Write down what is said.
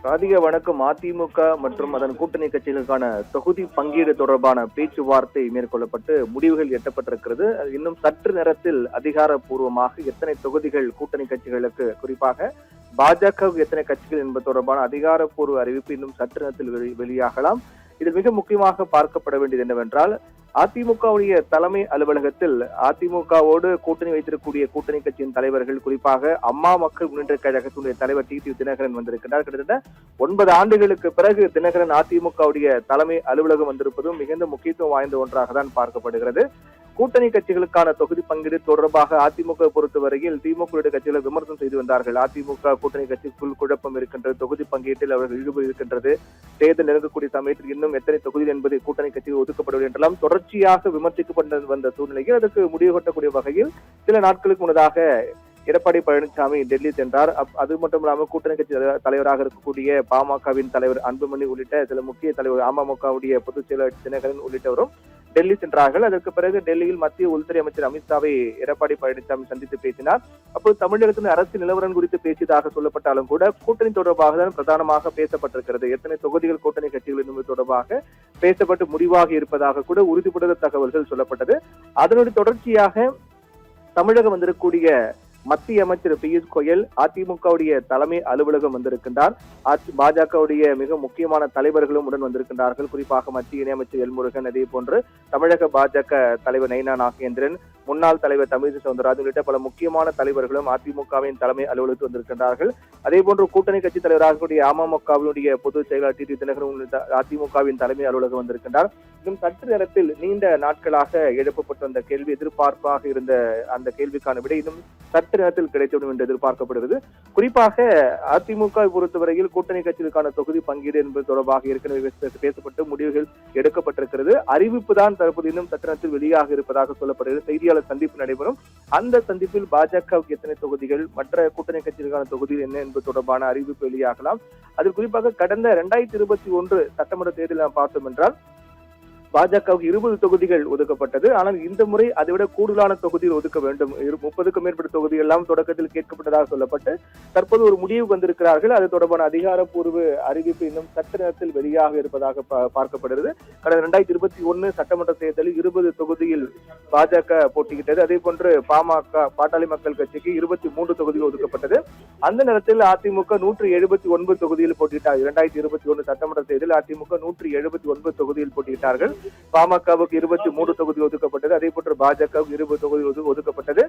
ராதிகா வணக்கம். அதிமுக மற்றும் அதன் கூட்டணி கட்சிகளுக்கான தொகுதி பங்கீடு தொடர்பான பேச்சுவார்த்தை மேற்கொள்ளப்பட்டு முடிவுகள் எட்டப்பட்டிருக்கிறது. இன்னும் சற்று நேரத்தில் அதிகாரப்பூர்வமாக எத்தனை தொகுதிகள் கூட்டணி கட்சிகளுக்கு, குறிப்பாக பாஜகவுக்கு எத்தனை கட்சிகள் என்பது தொடர்பான அதிகாரப்பூர்வ அறிவிப்பு இன்னும் சற்று நேரத்தில் வெளியாகலாம். இதில் மிக முக்கியமாக பார்க்கப்பட வேண்டியது என்னவென்றால், அதிமுகவுடைய தலைமை அலுவலகத்தில் அதிமுகவோடு கூட்டணி வைத்திருக்கக்கூடிய கூட்டணி கட்சியின் தலைவர்கள், குறிப்பாக அம்மா மக்கள் முன்னேற்ற கழகத்தினுடைய தலைவர் டிடிவி தினகரன் வந்திருக்கிறார். கிட்டத்தட்ட 9 ஆண்டுகளுக்கு பிறகு தினகரன் அதிமுகவுடைய தலைமை அலுவலகம் வந்திருப்பதும் மிகுந்த முக்கியத்துவம் வாய்ந்த ஒன்றாக தான் பார்க்கப்படுகிறது. கூட்டணி கட்சிகளுக்கான தொகுதி பங்கீடு தொடர்பாக அதிமுக பொறுத்தவரையில் திமுக கட்சிகளை விமர்சனம் செய்து வந்தார்கள். அதிமுக கூட்டணி கட்சிக்குள் குழப்பம் இருக்கின்றது, தொகுதி பங்கீட்டில் அவர்கள் ஈடுபட்டு இருக்கின்றது, தேர்தல் நெருங்கக்கூடிய சமயத்தில் இன்னும் எத்தனை தொகுதிகள் என்பதை கூட்டணி கட்சிகள் ஒதுக்கப்படவில்லை என்றெல்லாம் தொடர்ச்சியாக விமர்சிக்கப்பட்டு வந்த சூழ்நிலையில் அதற்கு முடிவு கட்டக்கூடிய வகையில் சில நாட்களுக்கு முன்னதாக எடப்பாடி பழனிசாமி டெல்லி சென்றார். அது மட்டும் இல்லாமல் கூட்டணி கட்சி தலைவராக இருக்கக்கூடிய பாமகவின் தலைவர் அன்புமணி உள்ளிட்ட சில முக்கிய தலைவர், அமமுகவுடைய பொதுச் செயலாளர் தினகரன் உள்ளிட்டவரும் டெல்லி சென்றார்கள். அதற்கு பிறகு டெல்லியில் மத்திய உள்துறை அமைச்சர் அமித்ஷாவை எடப்பாடி பழனிசாமி சந்தித்து பேசினார். அப்போது தமிழகத்தின் அரசியல் நிலவரம் குறித்து பேசியதாக சொல்லப்பட்டாலும் கூட கூட்டணி தொடர்பாக தான் பிரதானமாக பேசப்பட்டிருக்கிறது. எத்தனை தொகுதிகள் கூட்டணி கட்சிகள் என்பது தொடர்பாக பேசப்பட்டு முடிவாக இருப்பதாக கூட உறுதிப்படுத்த தகவல்கள் சொல்லப்பட்டது. அதனுடைய தொடர்ச்சியாக தமிழகம் வந்திருக்கக்கூடிய மத்திய அமைச்சர் பியூஷ் கோயல் அதிமுகவுடைய தலைமை அலுவலகம் வந்திருக்கின்றார். பாஜகவுடைய மிக முக்கியமான தலைவர்களும் உடன் வந்திருக்கின்றார்கள். குறிப்பாக மத்திய இணையமைச்சர் எல் முருகன், அதே போன்று தமிழக பாஜக தலைவர் நயினா நாகேந்திரன், முன்னாள் தலைவர் தமிழிசை சவுந்தரராஜன் உள்ளிட்ட பல முக்கியமான தலைவர்களும் அதிமுகவின் தலைமை அலுவலகத்தில் வந்திருக்கின்றார்கள். அதே போன்று கூட்டணி கட்சி தலைவராக கூடிய அமமுகவினுடைய பொதுச் செயலாளர் டிடிவி தினகரன் உள்ளிட்ட அதிமுகவின் தலைமை அலுவலகம் வந்திருக்கின்றார். இன்னும் சற்று நேரத்தில் நீண்ட நாட்களாக எழுப்பப்பட்ட அந்த கேள்வி, எதிர்பார்ப்பாக இருந்த அந்த கேள்விக்கான விடை இன்னும் சற்று நேரத்தில் கிடைத்துவிடும் என்று எதிர்பார்க்கப்படுகிறது. குறிப்பாக அதிமுக பொறுத்தவரையில் கூட்டணி கட்சிகளுக்கான தொகுதி பங்கீடு என்பது தொடர்பாக ஏற்கனவே பேசப்பட்டு முடிவுகள் எடுக்கப்பட்டிருக்கிறது. அறிவிப்பு தான் தற்போது இன்னும் சற்று நேரத்தில் வெளியாக இருப்பதாக சொல்லப்படுகிறது. செய்தியாளர் சந்திப்பு நடைபெறும். அந்த சந்திப்பில் பாஜகவுக்கு எத்தனை தொகுதிகள், மற்ற கூட்டணி கட்சிகளுக்கான தொகுதிகள் என்ன என்பது தொடர்பான அறிவிப்பு வெளியாகலாம். அதில் குறிப்பாக கடந்த 2021 சட்டமன்ற தேர்தலில் நாம் பார்த்தோம் என்றால் பாஜகவுக்கு 20 தொகுதிகள் ஒதுக்கப்பட்டது. ஆனால் இந்த முறை அதைவிட கூடுதலான தொகுதிகள் ஒதுக்க வேண்டும், 30க்கும் மேற்பட்ட தொகுதிகள் எல்லாம் தொடக்கத்தில் கேட்கப்பட்டதாக சொல்லப்பட்டு தற்போது ஒரு முடிவு வந்திருக்கிறார்கள். அது தொடர்பான அதிகாரப்பூர்வ அறிவிப்பு இன்னும் சற்று நேரத்தில் வெளியாக இருப்பதாக பார்க்கப்படுகிறது. கடந்த 2021 சட்டமன்ற தேர்தலில் 20 தொகுதியில் பாஜக போட்டியிட்டது. அதே போன்று பாமக, பாட்டாளி மக்கள் கட்சிக்கு 23 தொகுதிகள் ஒதுக்கப்பட்டது. அந்த நேரத்தில் அதிமுக 179 தொகுதியில் போட்டியிட்டார். 2021 சட்டமன்ற தேர்தலில் அதிமுக 179 தொகுதியில் போட்டியிட்டார்கள். பாமகவுக்கு 23 தொகுதி ஒதுக்கப்பட்டது. அதே போன்று பாஜகவுக்கு 20 தொகுதி ஒதுக்கப்பட்டது.